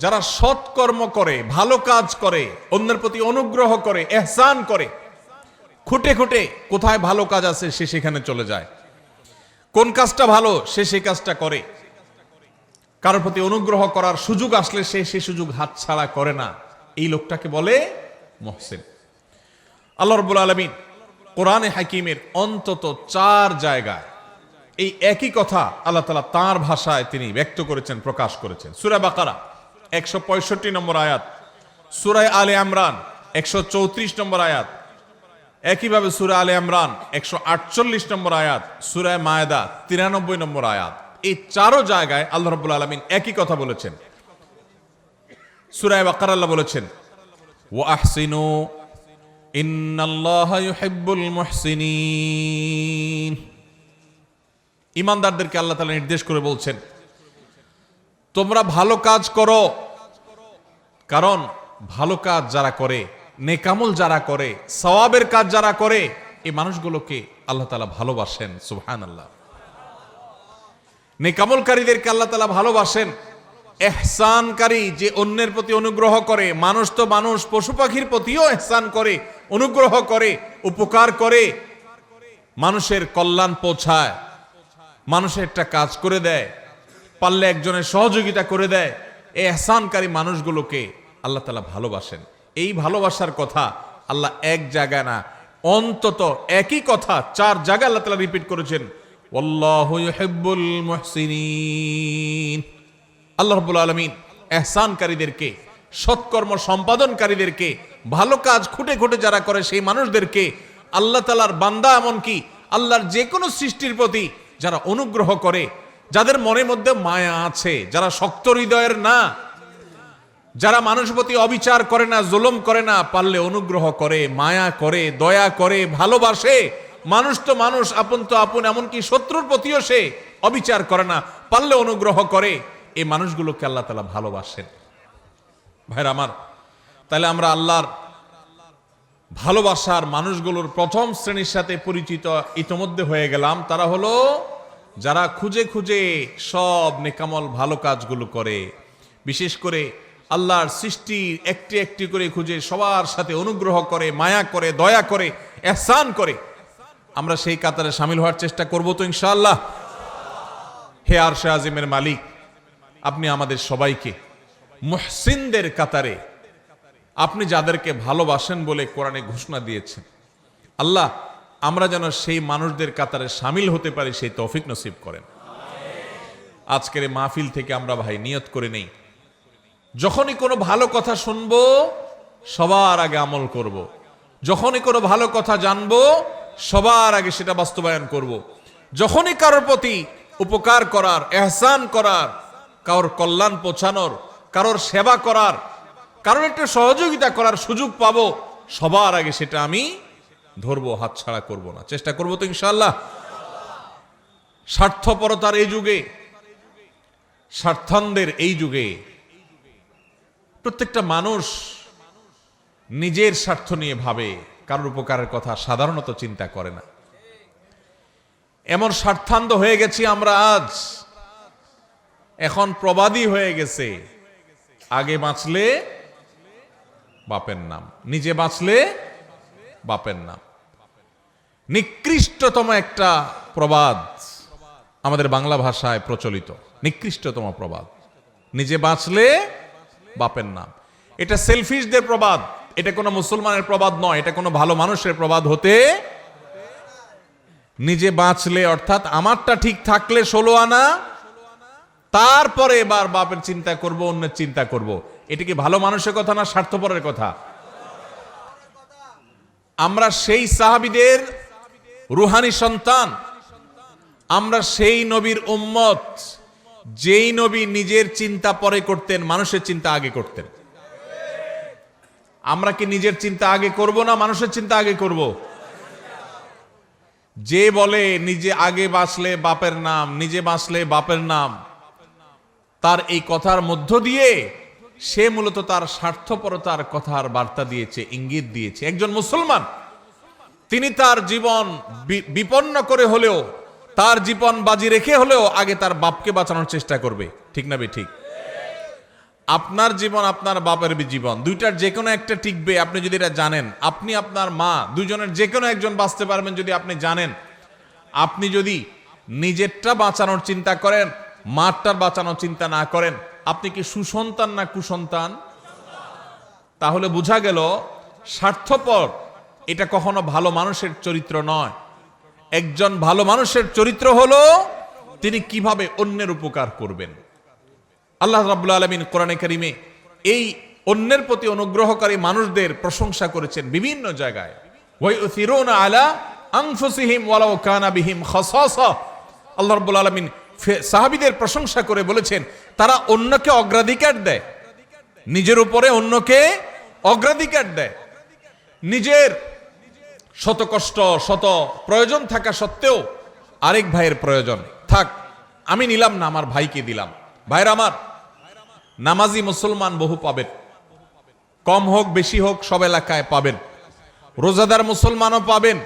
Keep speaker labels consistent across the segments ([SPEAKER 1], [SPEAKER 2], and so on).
[SPEAKER 1] যারা সৎকর্ম করে, ভালো কাজ করে, অন্যের প্রতি অনুগ্রহ করে, ইহসান করে, খুঁটে খুঁটে কোথায় ভালো কাজ আছে সে সেখানে চলে যায়, কোন কাজটা ভালো সে সেই কাজটা করে, কারোর প্রতি অনুগ্রহ করার সুযোগ আসলে সে সেই সুযোগ হাতছাড়া করে না, এই লোকটাকে বলে মুহসিন। আল্লাহ রাব্বুল আলামিন কোরআনে হাকিমের অন্তত 4 জায়গায় এই একই কথা আল্লাহ তাআলা তাঁর ভাষায় তিনি ব্যক্ত করেছেন, প্রকাশ করেছেন। সূরা বাকারা 165 নম্বর আয়াত, সূরা আলে ইমরান 134 নম্বর আয়াত, একইভাবে সূরা আলে ইমরান 148 নম্বর আয়াত, সূরা মায়েদা 93 নম্বর আয়াত। এই 4 জায়গায় আল্লাহ রাব্বুল আলামিন একই কথা বলেছেন। সূরা বাকারা আল্লাহ বলেছেন, ওয়া আহসিনু ইন্নাল্লাহা ইউহিব্বুল মুহসিনিন। ঈমানদারদেরকে আল্লাহ তাআলা নির্দেশ করে বলছেন, তোমরা ভালো কাজ করো, কারণ ভালো কাজ যারা করে, নেকামল যারা করে, সওয়াবের কাজ যারা করে, এই মানুষগুলোকে আল্লাহ তাআলা ভালোবাসেন। সুবহানাল্লাহ। নেকামলকারীদেরকে আল্লাহ তাআলা ভালোবাসেন। ইহসানকারী, যে অন্যের প্রতি অনুগ্রহ করে, মানুষ তো মানুষ, পশু পাখির প্রতিও ইহসান করে, অনুগ্রহ করে, উপকার করে, মানুষের কল্যাণ পৌঁছায়, মানুষের একটা কাজ করে দেয়, পারলে একজনের সহযোগিতা করে দেয়, এই ইহসানকারী মানুষগুলোকে আল্লাহ তাআলা ভালোবাসেন। এই ভালোবাসার কথা আল্লাহ এক জায়গায় না, অন্তত একই কথা 4 জায়গায় আল্লাহ তাআলা রিপিট করেছেন, ওয়াল্লাহু ইউহিব্বুল মুহসিনিন। আল্লাহ রাব্বুল আলামিন ইহসানকারীদেরকে, সৎকর্ম সম্পাদনকারীদেরকে, ভালো কাজ খুঁটে খুঁটে যারা করে সেই মানুষদেরকে আল্লাহ তাআলার বান্দা, এমনকি আল্লাহর যে কোনো সৃষ্টির প্রতি যারা অনুগ্রহ করে, যাদের মনের মধ্যে মায়া আছে, যারা শক্ত হৃদয়ের না, যারা মানুষের প্রতি অবিচার করে না, জুলুম করে না, পারলে অনুগ্রহ করে, মায়া করে, দয়া করে, ভালোবাসে। মানুষ তো মানুষ, আপন তো আপন, এমনকি শত্রুর প্রতিও সে অবিচার করে না, পারলে অনুগ্রহ করে। এই মানুষগুলোকে আল্লাহ তাআলা ভালোবাসেন। ভাইরা আমার, তাহলে আমরা আল্লাহর ভালোবাসার মানুষগুলোর প্রথম শ্রেণীর সাথে পরিচিত ইতোমধ্যে হয়ে গেলাম। তারা হলো যারা খুঁজে খুঁজে সব নেকামল ভালো কাজগুলো করে, বিশেষ করে আল্লাহর সৃষ্টি একটি একটি করে খুঁজে সবার সাথে অনুগ্রহ করে, মায়া করে, দয়া করে, ইহসান করে। আমরা সেই কাতারে শামিল হওয়ার চেষ্টা করব তো ইনশাআল্লাহ। হে আরশে আজিমের মালিক, আপনি আমাদের সবাইকে মুহসিনদের কাতারে, আপনি যাদেরকে ভালোবাসেন বলে কোরআনে ঘোষণা দিয়েছেন, আল্লাহ আমরা যেন সেই মানুষদের কাতারে শামিল হতে পারি, সেই তৌফিক নসিব করেন। আজকের মাহফিল থেকে আমরা ভাই নিয়ত করে নেই, যখনই কোনো ভালো কথা শুনবো সবার আগে আমল করব, যখনই কোনো ভালো কথা জানবো সবার আগে সেটা বাস্তবায়ন করব, যখনই কারোর প্রতি উপকার করার, ইহসান করার, কারোর কল্যাণ পৌঁছানোর, কারোর সেবা করার, কারোর একটা সহযোগিতা করার সুযোগ পাবো, সবার আগে সেটা আমি ধরবো, হাতছাড়া করব না, চেষ্টা করব তো ইনশাআল্লাহ। স্বার্থপরতার এই যুগে, স্বার্থান্ধের এই যুগে প্রত্যেকটা মানুষ নিজের স্বার্থ নিয়ে ভাবে, কারোর উপকারের কথা সাধারণত চিন্তা করে না। এমন স্বার্থান্ধ হয়ে গেছি আমরা আজ, এখন প্রবাদী হয়ে গেছে, আগে বাঁচলে বাপের নাম, নিজে বাঁচলে বাপের নাম। নিকৃষ্টতম একটা প্রবাদ আমাদের বাংলা ভাষায় প্রচলিত, নিকৃষ্টতম প্রবাদ, নিজে বাঁচলে বাপের নাম। এটা সেলফিশদের প্রবাদ, এটা কোনো মুসলমানের প্রবাদ নয়, এটা কোনো ভালো মানুষের প্রবাদ হতে। নিজে বাঁচলে অর্থাৎ আমারটা ঠিক থাকলে 16 আনা, তারপরে এবার বাপের চিন্তা করব, অন্যের চিন্তা করব। এটা কি ভালো মানুষের কথা না স্বার্থপরের কথা? আমরা সেই সাহাবীদের রুহানি সন্তান, আমরা সেই নবীর উম্মত, যেই নবী নিজের চিন্তা পরে করতেন, মানুষের চিন্তা আগে করতেন। আমরা কি নিজের চিন্তা আগে করব না মানুষের চিন্তা আগে করব? যে বলে নিজে আগে বাঁচলে বাপের নাম, নিজে বাঁচলে বাপের নাম, তার এই কথার মধ্য দিয়ে সে মূলত তার স্বার্থপরতার কথার বার্তা দিয়েছে, ইঙ্গিত দিয়েছে। একজন মুসলমান তিনি তার জীবন বিপন্ন করে হলেও, তার জীবন বাজি রেখে হলেও আগে তার বাপকে বাঁচানোর চেষ্টা করবে, ঠিক না বে ঠিক? আপনার জীবন আপনার বাপের জীবন, দুইটার যে কোনো একটা টিকবে আপনি যদি এটা জানেন। আপনি আপনার মা দুজনের যে কোনো একজন বাঁচতে পারবেন যদি আপনি জানেন। আপনি যদি নিজেরটা বাঁচানোর চিন্তা করেন, মারটার বাঁচানোর চিন্তা না করেন, আপনি কি সুসন্তান না কুসন্তান? তাহলে বোঝা গেল স্বার্থপর এটা কখনো ভালো মানুষের চরিত্র নয়। একজন ভালো মানুষের চরিত্র হলো তিনি কিভাবে অন্যের উপকার করবেন। আল্লাহ রাব্বুল আলামিন কোরআনে কারিমে এই অন্যের প্রতি অনুগ্রহকারী মানুষদের প্রশংসা করেছেন বিভিন্ন জায়গায়। ওয়ায়ুসিরুনা আলা আনফুসিহিম ওয়ালাউ কানা বিহিম খাসাসা। আল্লাহ রাব্বুল আলামিন সাহাবীদের প্রশংসা করে বলেছেন তারা অন্যকে অগ্রাধিকার দেয়, নিজের উপরে অন্যকে অগ্রাধিকার দেয়। নিজের শত কষ্ট শত প্রয়োজন থাকা সত্ত্বেও আরেক ভাইয়ের প্রয়োজন থাক, আমি নিলাম না, আমার ভাইকে দিলাম। ভাইরা আমার, নামাজি মুসলমান বহু পাবেন, কম হোক বেশি হোক সব এলাকায় পাবেন। রোজাদার মুসলমানও পাবেন।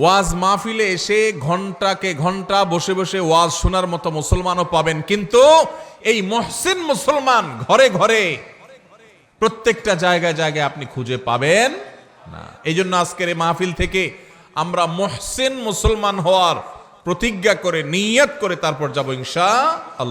[SPEAKER 1] ওয়াজ মাহফিলে এসে ঘন্টাকে ঘন্টা বসে বসে ওয়াজ শোনার মতো মুসলমানও পাবেন। কিন্তু এই মুহসিন মুসলমান ঘরে ঘরে প্রত্যেকটা জায়গায় জায়গায় আপনি খুঁজে পাবেন না। এই জন্য আজকের এই মাহফিল থেকে আমরা মুহসিন মুসলমান হওয়ার প্রতিজ্ঞা করে নিয়ত করে তারপর যাব ইনশাআল্লাহ।